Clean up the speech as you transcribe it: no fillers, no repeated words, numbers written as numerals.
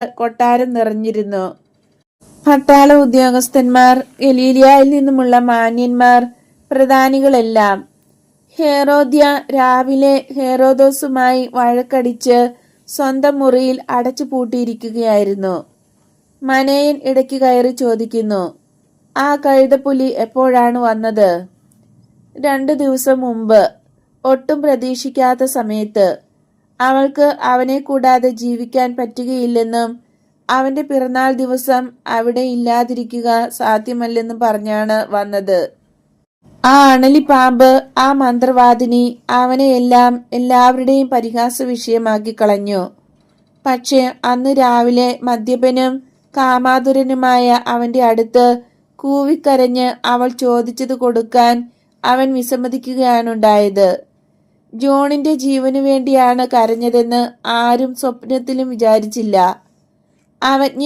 കൊട്ടാരം നിറഞ്ഞിരുന്നു. പട്ടാള ഉദ്യോഗസ്ഥന്മാർ, ഗലീലിയായിൽ നിന്നുമുള്ള മാന്യന്മാർ, പ്രധാനികളെല്ലാം. ഹെറോദ്യ രാവിലെ ഹെറോദോസുമായി വഴക്കടിച്ച് സ്വന്തം മുറിയിൽ അടച്ചു പൂട്ടിയിരിക്കുകയായിരുന്നു. മനേയൻ ഇടയ്ക്ക് കയറി ചോദിക്കുന്നു, ആ കഴുതപ്പുലി എപ്പോഴാണ് വന്നത്? 2 ദിവസം മുമ്പ്. ഒട്ടും പ്രതീക്ഷിക്കാത്ത സമയത്ത്. അവൾക്ക് അവനെ കൂടാതെ ജീവിക്കാൻ പറ്റുകയില്ലെന്നും അവന്റെ പിറന്നാൾ ദിവസം അവിടെ ഇല്ലാതിരിക്കുക സാധ്യമല്ലെന്നും പറഞ്ഞാണ് വന്നത്. ആ അണലിപ്പാമ്പ്, ആ മന്ത്രവാദിനി അവനെ എല്ലാവരുടെയും പരിഹാസ വിഷയമാക്കി കളഞ്ഞു. പക്ഷെ അന്ന് രാവിലെ മദ്യപനും കാമാതുരനുമായ അവന്റെ അടുത്ത് കൂവിക്കരഞ്ഞ് അവൾ ചോദിച്ചത് കൊടുക്കാൻ അവൻ വിസമ്മതിക്കുകയാണുണ്ടായത്. ജോണിന്റെ ജീവനു വേണ്ടിയാണ് കരഞ്ഞതെന്ന് ആരും സ്വപ്നത്തിലും വിചാരിച്ചില്ല. അവജ്ഞ